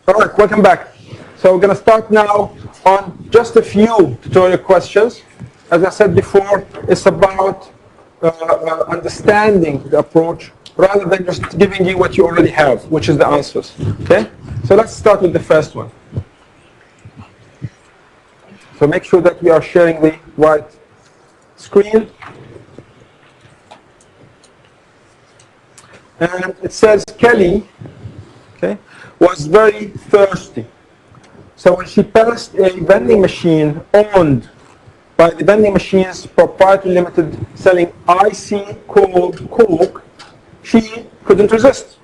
All right, welcome back. So we're going to start now on just a few tutorial questions. As I said before, it's about understanding the approach rather than just giving you what you already have, which is the answers. Okay? So let's start with the first one. So make sure that we are sharing the right screen. And it says Kelly, okay, was very thirsty. So when she passed a vending machine owned by the Vending Machines Proprietary Limited selling icy cold Coke, she couldn't resist.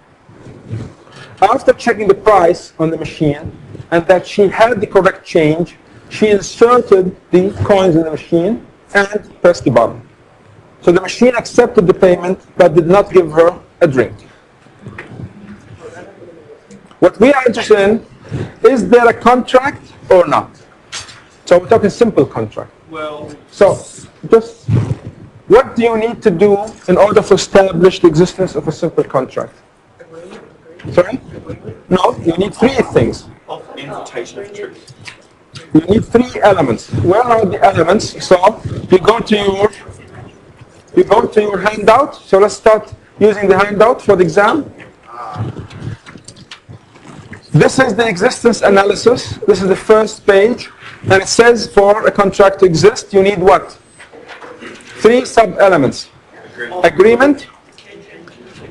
After checking the price on the machine and that she had the correct change, she inserted the coins in the machine and pressed the button. So the machine accepted the payment but did not give her a drink. What we are interested in, is there a contract or not? So we're talking simple contract. Well, so just what do you need to do in order to establish the existence of a simple contract? Sorry? No, you need three things. invitation of truth. You need three elements. Where are the elements? So you go to your handout. So let's start using the handout for the exam. This is the existence analysis. This is the first page. And it says for a contract to exist, you need what? Three sub-elements. Agreement,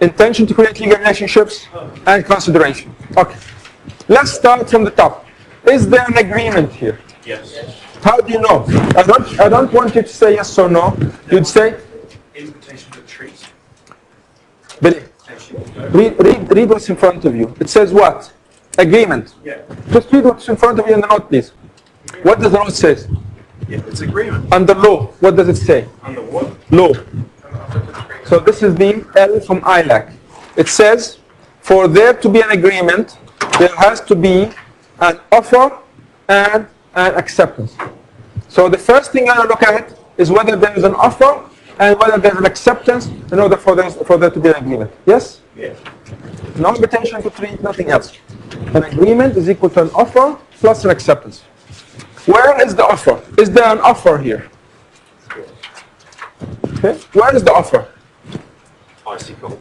intention to create legal relationships, and consideration. Okay. Let's start from the top. Is there an agreement here? Yes. How do you know? I don't want you to say yes or no. You'd say? Invitation to treat. Billy, read what's in front of you. It says what? Agreement. Yeah. Just read what's in front of you in the note, please. What does the note say? Yeah, it's agreement. Under law, what does it say? Under what? Law. So this is the L from ILAC. It says, for there to be an agreement, there has to be an offer and an acceptance. So the first thing I'm going to look at is whether there is an offer and whether there's an acceptance in order for there to be an agreement. Yes? Yes. No invitation to treat, nothing else. An agreement is equal to an offer plus an acceptance. Where is the offer? Is there an offer here? Okay. Where is the offer? Icy cold.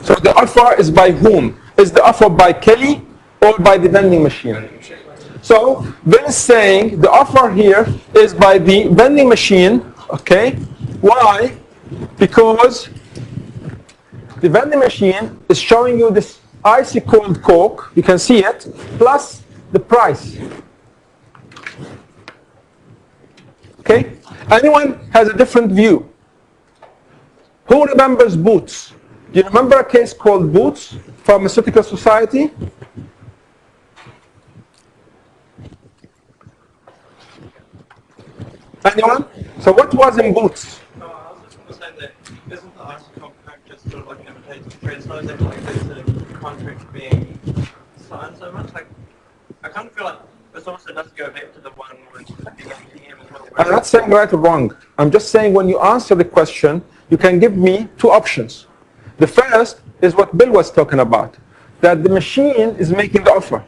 So the offer is by whom? Is the offer by Kelly or by the vending machine? So Bill is saying the offer here is by the vending machine. Okay. Why? Because the vending machine is showing you this icy cold Coke. You can see it, plus the price. Okay? Anyone has a different view? Who remembers Boots? Do you remember a case called Boots, Pharmaceutical Society? Anyone? So what was in Boots? No, I was just going to say that isn't the icy contract just sort of like an invitation to trade? It's not exactly like there's a contract being signed so much. Like, I kind of feel like it's almost enough to go back to the one with the ATM as well. I'm not saying right or wrong. I'm just saying when you answer the question, you can give me two options. The first is what Bill was talking about, that the machine is making the offer.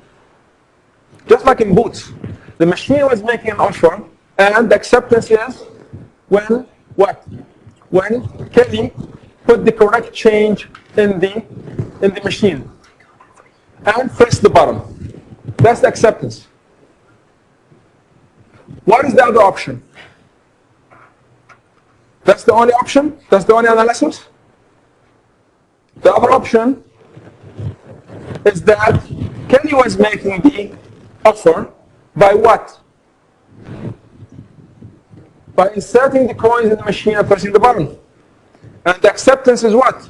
Just like in Boots. The machine was making an offer, and the acceptance is when what? When Kelly put the correct change in the machine and press the button. That's the acceptance. What is the other option? That's the only option? That's the only analysis? The other option is that Kelly was making the offer by what? By inserting the coins in the machine and pressing the button. And the acceptance is what?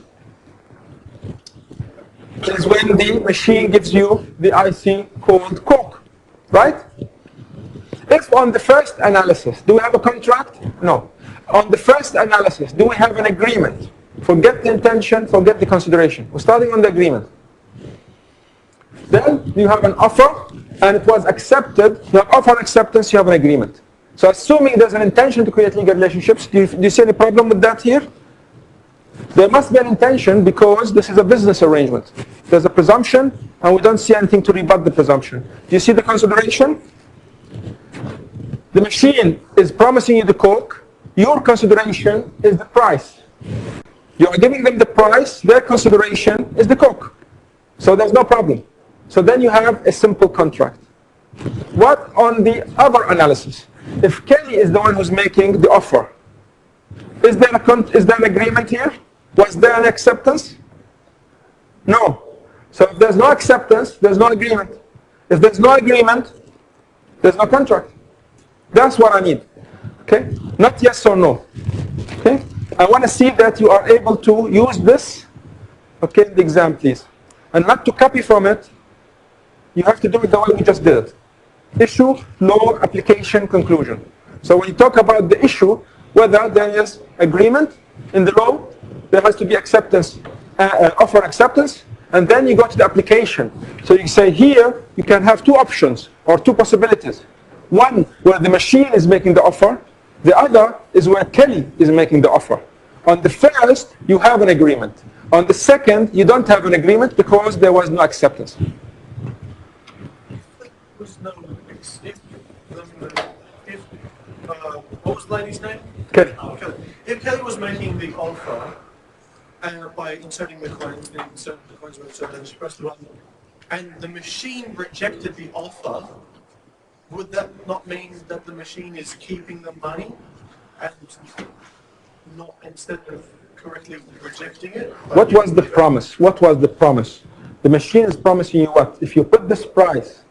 It is when the machine gives you the icy cold Coke. Right? If on the first analysis, do we have a contract? No. On the first analysis, do we have an agreement? Forget the intention, forget the consideration. We're starting on the agreement. Then you have an offer, and it was accepted. You have offer and acceptance, you have an agreement. So assuming there's an intention to create legal relationships, do you see any problem with that here? There must be an intention because this is a business arrangement. There's a presumption and we don't see anything to rebut the presumption. Do you see the consideration? The machine is promising you the Coke. Your consideration is the price. You are giving them the price. Their consideration is the Coke. So there's no problem. So then you have a simple contract. What on the other analysis? If Kelly is the one who's making the offer, is there an agreement here? Was there an acceptance? No. So if there's no acceptance, there's no agreement. If there's no agreement, there's no contract. That's what I need. Okay? Not yes or no. Okay? I want to see that you are able to use this, okay, in the exam, please. And not to copy from it, you have to do it the way we just did it. Issue, law, application, conclusion. So when you talk about the issue, whether there is agreement in the law, there has to be acceptance, offer acceptance, and then you go to the application. So you say here, you can have two options or two possibilities. One, where the machine is making the offer. The other is where Kelly is making the offer. On the first, you have an agreement. On the second, you don't have an agreement because there was no acceptance. What was the lady's name? Kelly. Kelly. If Kelly was making the offer by inserting the coins, were inserted, and she pressed the button, and the machine rejected the offer, would that not mean that the machine is keeping the money and not, instead of correctly rejecting it? What was the promise? What was the promise? The machine is promising you what? If you put this price,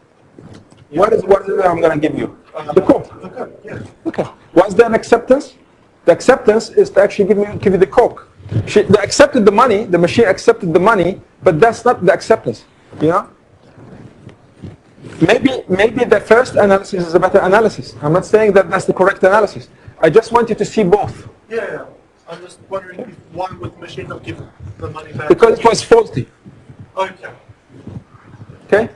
what is it I'm going to give you? The Coke. Yeah. Okay. Was there an acceptance? The acceptance is to actually give you the Coke. They accepted the money, the machine accepted the money, but that's not the acceptance. You know? Maybe the first analysis is a better analysis. I'm not saying that that's the correct analysis. I just want you to see both. Yeah. I'm just wondering why would the machine not give the money back? Because it was faulty. Okay. Okay?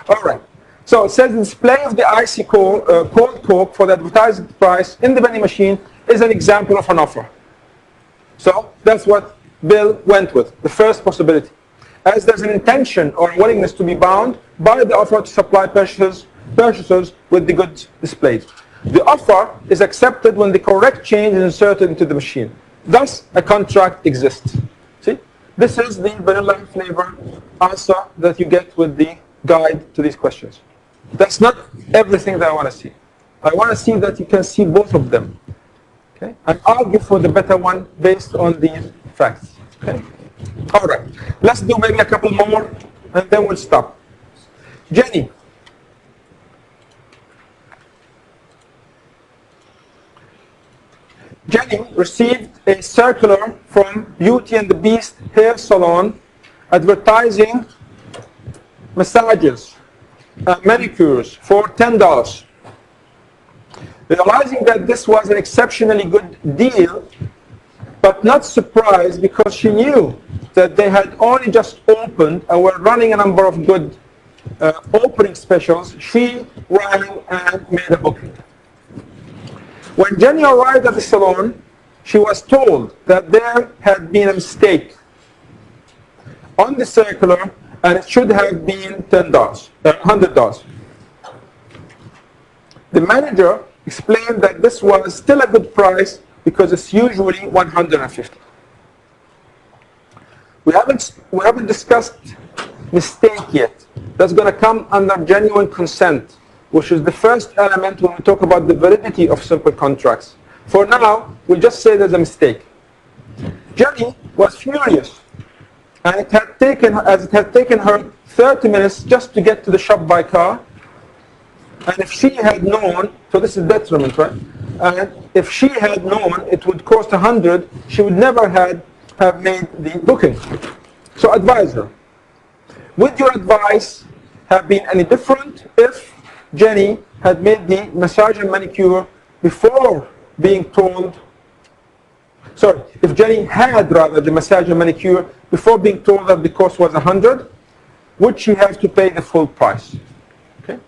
All right. So it says display of the icy cold Coke for the advertised price in the vending machine is an example of an offer. So that's what Bill went with, the first possibility. As there's an intention or willingness to be bound by the offer to supply purchasers with the goods displayed. The offer is accepted when the correct change is inserted into the machine. Thus, a contract exists. See? This is the vanilla flavor answer that you get with the guide to these questions. That's not everything that I want to see. I want to see that you can see both of them. Okay? And argue for the better one based on these facts. Okay? All right. Let's do maybe a couple more and then we'll stop. Jenny. Jenny received a circular from Beauty and the Beast hair salon advertising massages, manicures for $10. Realizing that this was an exceptionally good deal, but not surprised because she knew that they had only just opened and were running a number of good opening specials, she ran and made a booking. When Jenny arrived at the salon, she was told that there had been a mistake on the circular and it should have been $100. The manager explained that this was still a good price because it's usually $150. We haven't discussed mistake yet. That's going to come under genuine consent, which is the first element when we talk about the validity of simple contracts. For now, we'll just say there's a mistake. Jenny was furious, and it had taken her 30 minutes just to get to the shop by car. And if she had known, so this is detriment, right? And if she had known it would cost $100, she would never have made the booking. So advise her. Would your advice have been any different if Jenny had made the massage and manicure before being told, if Jenny had rather the massage and manicure before being told that the cost was $100, would she have to pay the full price? Okay?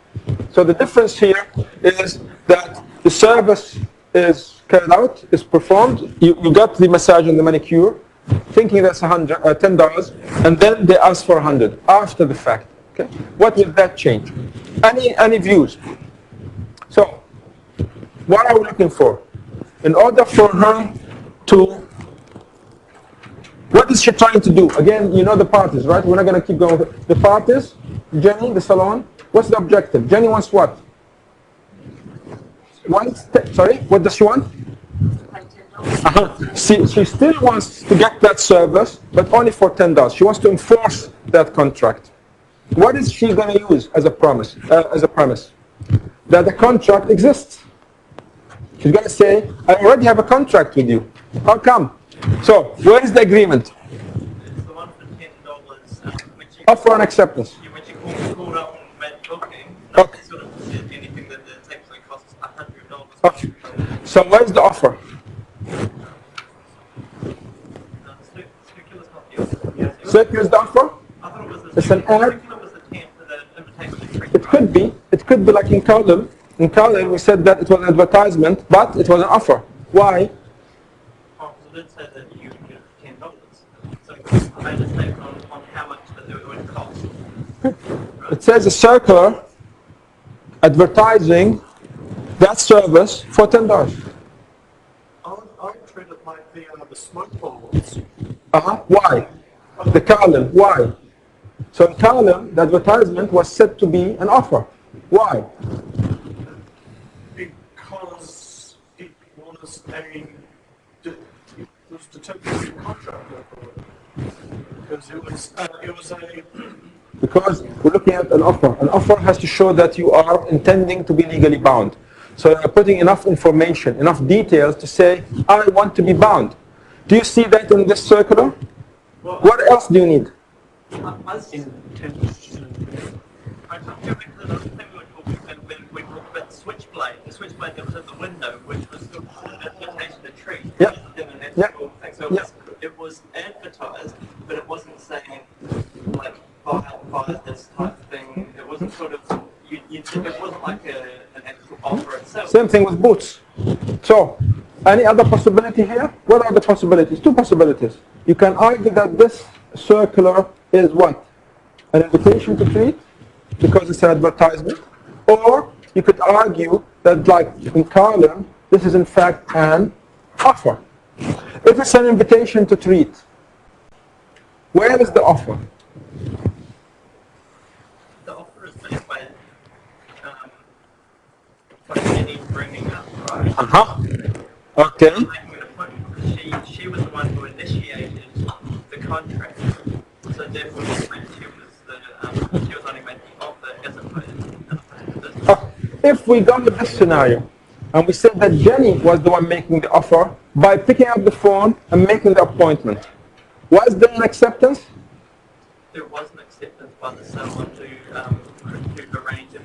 So the difference here is that the service is carried out, is performed, you got the massage and the manicure, thinking that's $10, and then they ask for 100 after the fact. Okay, what will that change? Any views? So, what are we looking for? In order for her to, what is she trying to do? Again, you know the parties, right? We're not going to keep going with the parties. Jenny, the salon. What's the objective? Jenny wants what? Sorry, what does she want? She still wants to get that service, but only for $10. She wants to enforce that contract. What is she going to use as a promise? That the contract exists. She's going to say, I already have a contract with you. How come? So, where is the agreement? It's the one for $10. Offer and acceptance. When you called up and made the booking, Okay. sort of said anything that the tax only costs $100. Okay. So, where's the offer? Circular's not the offer. Circular is the offer? I thought it was the It's an ad. circular was the tent for the invitation to treat. It could be. It could be like in Carlin. In Carlin, we said that it was an advertisement, but it was an offer. Why? Oh, because it did say that you would get $10. So I made a statement on how much that it would cost. It says a circular advertising that service for $10. I treat it like the smoke bombs. Why? The Carlin. Why? So in Carlin, the advertisement was said to be an offer. Why? Because it was determined contract. Because it was a Because we're looking at an offer. An offer has to show that you are intending to be legally bound. So you're putting enough information, enough details to say, I want to be bound. Do you see that in this circular? Well, What else do you need? I can't feel because I think we were talking about the switchblade. The switchblade that was at the window, which was sort of an invitation to treat. Yep. Yep. So it was advertised, but it wasn't saying like buy this type of thing. It wasn't sort of it wasn't like an actual offer itself. Same thing with boots. So, any other possibility here? What are the possibilities? Two possibilities. You can argue that this circular is what? An invitation to treat, because it's an advertisement. Or you could argue that, like in Carlin, this is in fact an offer. If it's an invitation to treat, where is the offer? The offer is made by Jenny bringing up, right? Okay. Making an appointment. She was the one who initiated the contract, so therefore she was only making the offer as opposed to If we go with this scenario, and we said that Jenny was the one making the offer by picking up the phone and making the appointment, was there an acceptance? there was an acceptance by the salon to arrange the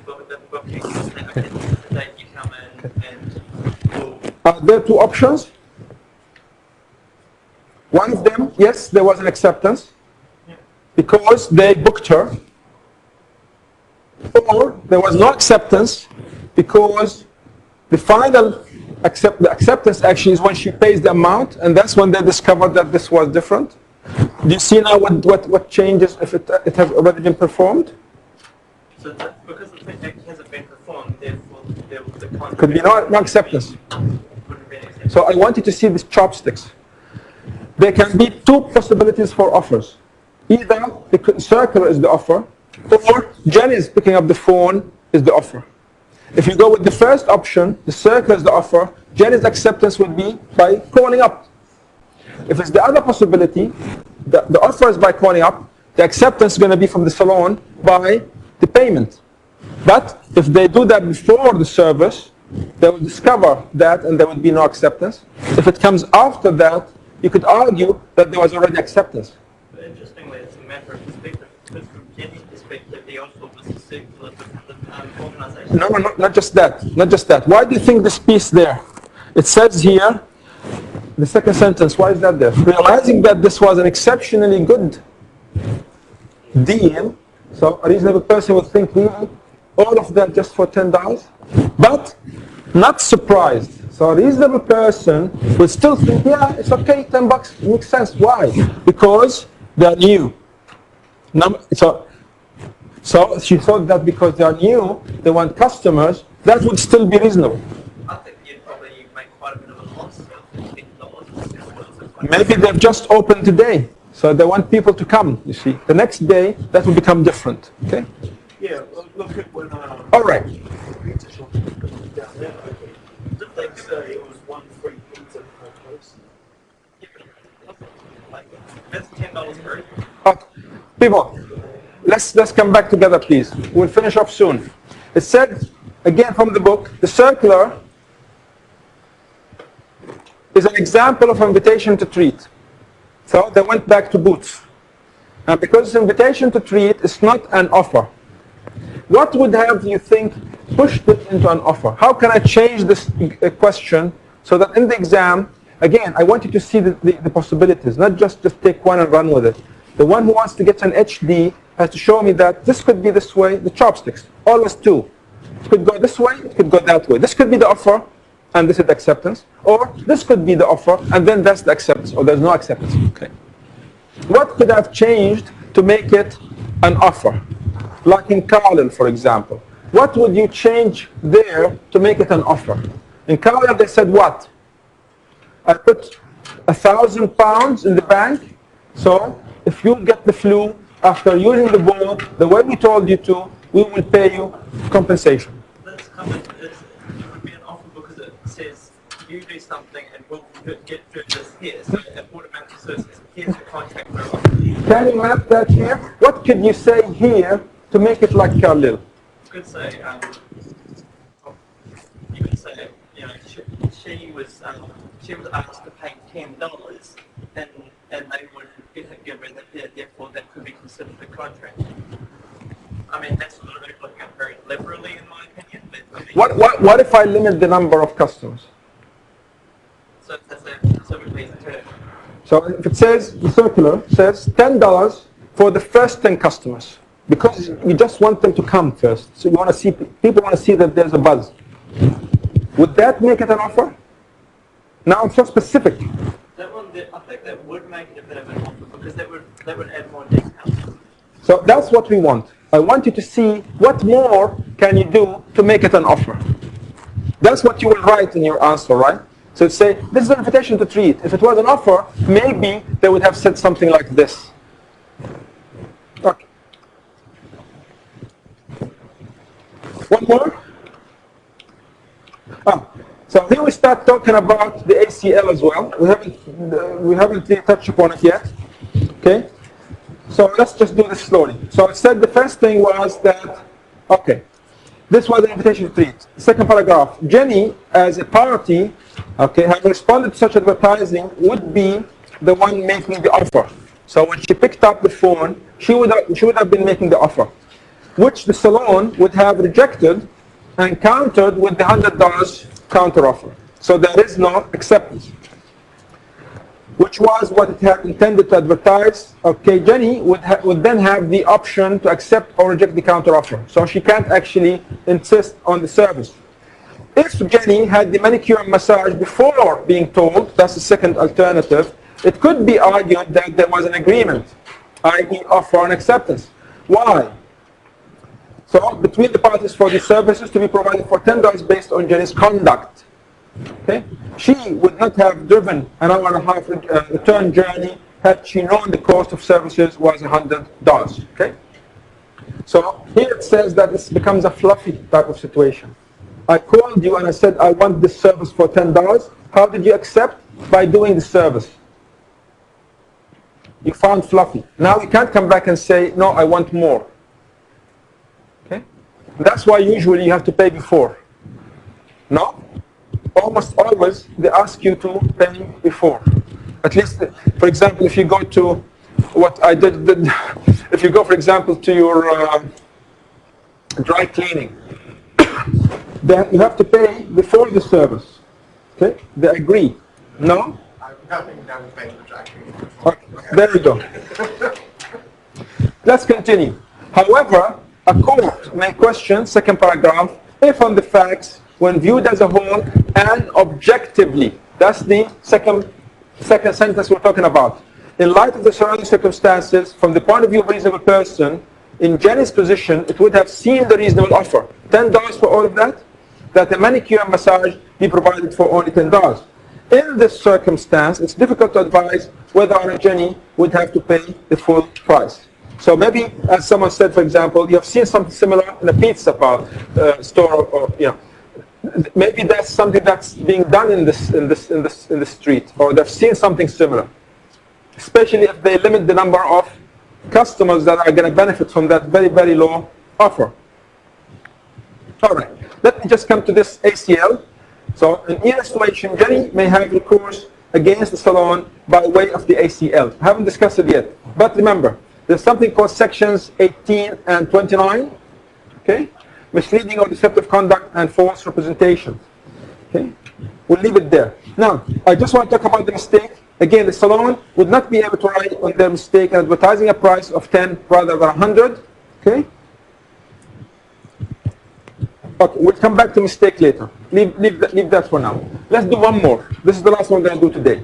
booking. Say, okay, this is the date you come in and we'll Are there two options? One of them, yes, there was an acceptance because they booked her. Or there was no acceptance because the final acceptance actually is when she pays the amount, and that's when they discovered that this was different. Do you see now what changes if it has already been performed? So that, because the thing hasn't been performed, therefore the contract Could be no acceptance. wouldn't be an acceptance. So I want you to see these chopsticks. There can be two possibilities for offers. Either the circular is the offer, or Jenny is picking up the phone is the offer. If you go with the first option, the circular is the offer, Jenny's acceptance would be by calling up. If it's the other possibility, the offer is by calling up, the acceptance is going to be from the salon by the payment. But if they do that before the service, they will discover that and there will be no acceptance. If it comes after that, you could argue that there was already acceptance. But interestingly, it's a matter of perspective. Because from Jenny's perspective, the offer was a circular to the organisation. No, not just that. Not just that. Why do you think this piece there? It says here, the second sentence, why is that there? Realizing that this was an exceptionally good deal, so a reasonable person would think, really, all of that just for $10? But not surprised. So a reasonable person would still think, yeah, it's okay, $10 makes sense. Why? Because they're new. So she thought that because they are new, they want customers, that would still be reasonable. I think you'd probably make quite a bit of a loss of $10. Maybe they've just opened today, so they want people to come, you see. The next day, that will become different, okay? Yeah, look at when All right. pizza shop down there opened. Didn't they say it was one free pizza per person? That's $10 per. People, let's come back together, please. We'll finish off soon. It said, again from the book, the circular is an example of invitation to treat. So they went back to Boots. And because it's invitation to treat, it's not an offer. What would have, you think, pushed it into an offer? How can I change this question so that in the exam, again, I want you to see the possibilities, not just take one and run with it. The one who wants to get an HD has to show me that this could be this way, the chopsticks, always two. It could go this way, it could go that way. This could be the offer, and this is the acceptance. Or this could be the offer, and then that's the acceptance, or there's no acceptance. Okay. What could have changed to make it an offer? Like in Carlyle, for example. What would you change there to make it an offer? In Carlyle, they said what? I put £1,000 in the bank, so if you get the flu after using the ball the way we told you to, we will pay you compensation. That's kind of, it would be an offer because it says you do something and we'll get through this here. So it automatically says here's the contract we're offering. Can you map that here? What could you say here to make it like Carlyle? You could say, you know, she was asked to pay $10, and they would give her that, therefore that could be considered a contract. I mean, that's a little bit looking at very liberally, in my opinion. But I mean, What if I limit the number of customers? So that's specifically the term. So if it says, the circular says $10 for the first 10 customers, because you just want them to come first. So you want to see, people want to see that there's a buzz. Would that make it an offer? Now I'm so specific. I think that would make it a bit of an offer because that would add more details. So that's what we want. I want you to see what more can you do to make it an offer. That's what you will write in your answer, right? So say, this is an invitation to treat. If it was an offer, maybe they would have said something like this. Okay. One more? So here we start talking about the ACL as well. We haven't really touched upon it yet. Okay? So let's just do this slowly. So it said the first thing was that, okay, this was an invitation to treat. Second paragraph, Jenny as a party, okay, having responded to such advertising would be the one making the offer. So when she picked up the phone, she would have been making the offer, which the salon would have rejected and countered with the $100 counter offer. So there is no acceptance, which was what it had intended to advertise. Okay, Jenny would then have the option to accept or reject the counter offer. So she can't actually insist on the service. If Jenny had the manicure and massage before being told, that's the second alternative, it could be argued that there was an agreement, i.e. offer and acceptance. Why? So between the parties for the services to be provided for $10 based on Jenny's conduct. Okay? She would not have driven an hour and a half return journey had she known the cost of services was $100. Okay? So here it says that this becomes a fluffy type of situation. I called you and I said I want this service for $10. How did you accept? By doing the service. You found fluffy. Now you can't come back and say, no, I want more. Okay? That's why usually you have to pay before. No? Almost always they ask you to pay before. At least, for example, if you go to what I did if you go, for example, to your dry cleaning, then you have to pay before the service. Okay? They agree. No? I've nothing done with paying the dry cleaning. Okay, there we go. Let's continue. However, a court may question, second paragraph, if on the facts, when viewed as a whole, and objectively. That's the second sentence we're talking about. In light of the surrounding circumstances, from the point of view of a reasonable person, in Jenny's position, it would have seen the reasonable offer. $10 for all of that? That a manicure and massage be provided for only $10. In this circumstance, it's difficult to advise whether or not Jenny would have to pay the full price. So maybe, as someone said, for example, you have seen something similar in a pizza store, or maybe that's something that's being done in the street, or they've seen something similar. Especially if they limit the number of customers that are going to benefit from that very, very low offer. All right, let me just come to this ACL. So in either situation, Jenny may have recourse against the salon by way of the ACL. I haven't discussed it yet, but remember, there's something called sections 18 and 29, okay? Misleading or deceptive conduct and false representation. Okay? We'll leave it there. Now, I just want to talk about the mistake. Again, the salon would not be able to write on their mistake advertising a price of 10 rather than 100. Okay? Okay, we'll come back to mistake later. Leave that for now. Let's do one more. This is the last one we're going to do today.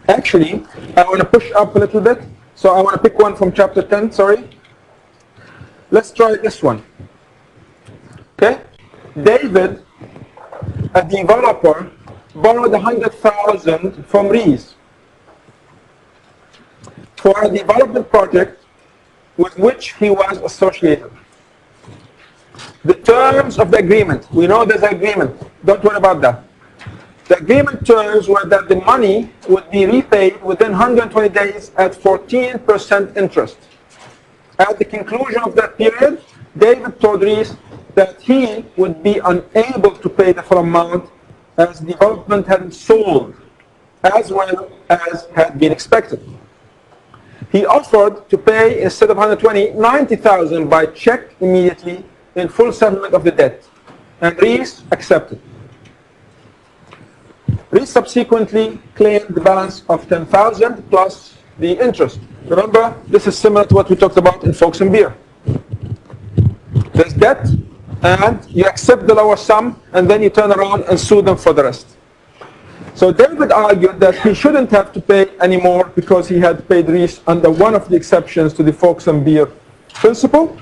Actually, I want to push up a little bit. So I want to pick one from chapter 10, sorry. Let's try this one. Okay? David, a developer, borrowed $100,000 from Rees for a development project with which he was associated. The terms of the agreement, we know there's an agreement. Don't worry about that. The agreement terms were that the money would be repaid within 120 days at 14% interest. At the conclusion of that period, David told Rees that he would be unable to pay the full amount as development hadn't sold as well as had been expected. He offered to pay, instead of 120, $90,000 by check immediately in full settlement of the debt, and Rees accepted. Rees subsequently claimed the balance of $10,000 plus the interest. Remember, this is similar to what we talked about in Folks and Beer. There's debt, and you accept the lower sum, and then you turn around and sue them for the rest. So David argued that he shouldn't have to pay anymore because he had paid Rees under one of the exceptions to the Folks and Beer principle,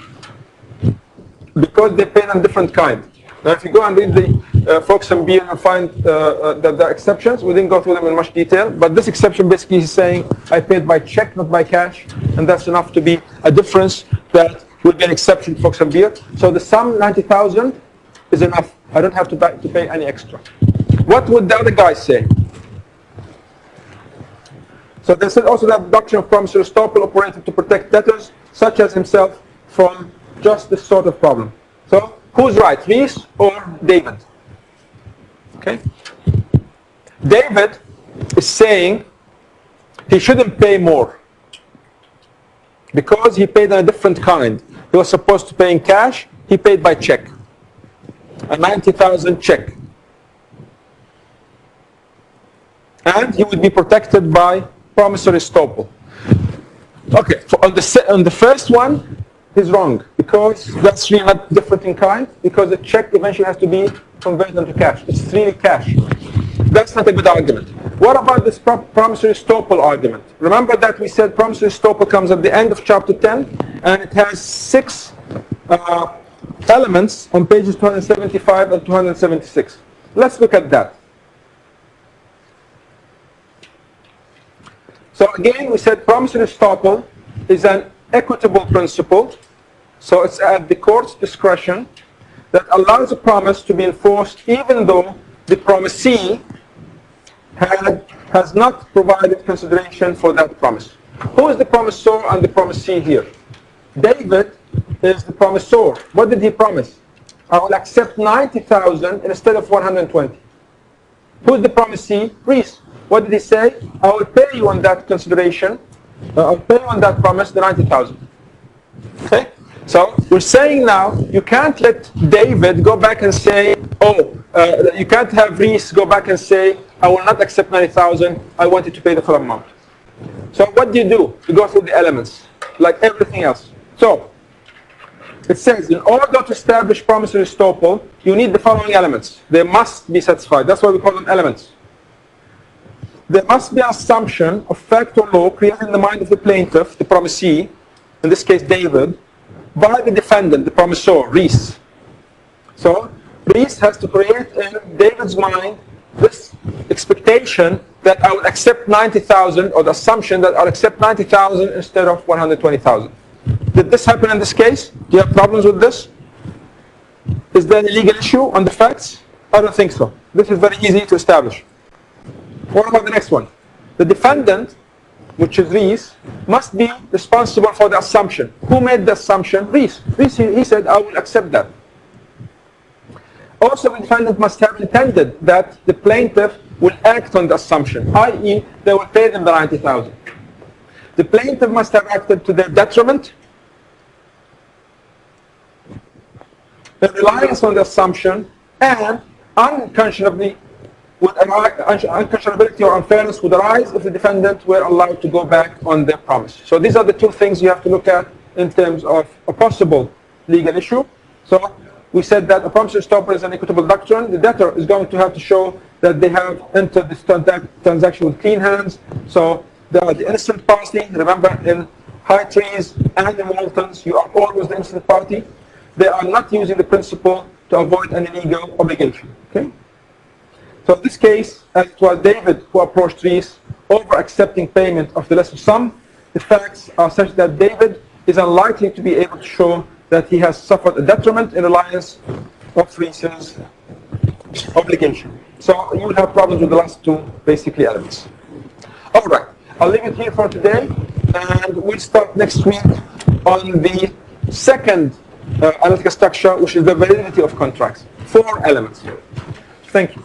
because they paid a different kind. Now, if you go and read the Folks and Beer, you'll find that there are exceptions. We didn't go through them in much detail, but this exception basically is saying I paid by check, not by cash, and that's enough to be a difference that will be an exception to Folks and Beer. So the sum, $90,000, is enough. I don't have to pay any extra. What would the other guy say? So they said also that the doctrine of promissory estoppel operated to protect debtors, such as himself, from just this sort of problem. So who's right, Rees or David? Okay. David is saying he shouldn't pay more because he paid in a different kind. He was supposed to pay in cash, he paid by check. A $90,000 check. And he would be protected by promissory estoppel. Okay, on the first one, he's wrong, because that's really not different in kind, because the check eventually has to be converted into cash. It's really cash. That's not a good argument. What about this promissory estoppel argument? Remember that we said promissory estoppel comes at the end of chapter 10, and it has 6 elements on pages 275 and 276. Let's look at that. So again, we said promissory estoppel is an equitable principle. So it's at the court's discretion that allows a promise to be enforced even though the promisee has not provided consideration for that promise. Who is the promisor and the promisee here? David is the promisor. What did he promise? I will accept 90,000 instead of 120. Who is the promisee? Rees. What did he say? I will pay you on that consideration. I'll pay you on that promise the 90,000. Okay? So we're saying now you can't let David go back and say, you can't have Rees go back and say, I will not accept 90,000. I want you to pay the full amount. So what do? You go through the elements, like everything else. So it says, in order to establish promissory estoppel, you need the following elements. They must be satisfied. That's why we call them elements. There must be an assumption of fact or law created in the mind of the plaintiff, the promisee, in this case David, by the defendant, the promissor, Reese. So Reese has to create in David's mind this expectation that I will accept 90,000, or the assumption that I'll accept 90,000 instead of 120,000. Did this happen in this case? Do you have problems with this? Is there any legal issue on the facts? I don't think so. This is very easy to establish. What about the next one? The defendant, which is Reese, must be responsible for the assumption. Who made the assumption? Reese. Reese, he said, I will accept that. Also, the defendant must have intended that the plaintiff will act on the assumption, i.e., they will pay them the 90,000. The plaintiff must have acted to their detriment, the reliance on the assumption, and unconscionability or unfairness would arise if the defendant were allowed to go back on their promise. So these are the two things you have to look at in terms of a possible legal issue. So we said that a promissory estoppel is an equitable doctrine. The debtor is going to have to show that they have entered this transaction with clean hands. So they are the innocent party. Remember, in High Trees and in Waltons, you are always the innocent party. They are not using the principle to avoid any legal obligation. Okay? So in this case, as it was David who approached Reese over accepting payment of the lesser sum, the facts are such that David is unlikely to be able to show that he has suffered a detriment in reliance of Reese's obligation. So you will have problems with the last two basically elements. All right, I'll leave it here for today, and we'll start next week on the second analytical structure, which is the validity of contracts. 4 elements. Thank you.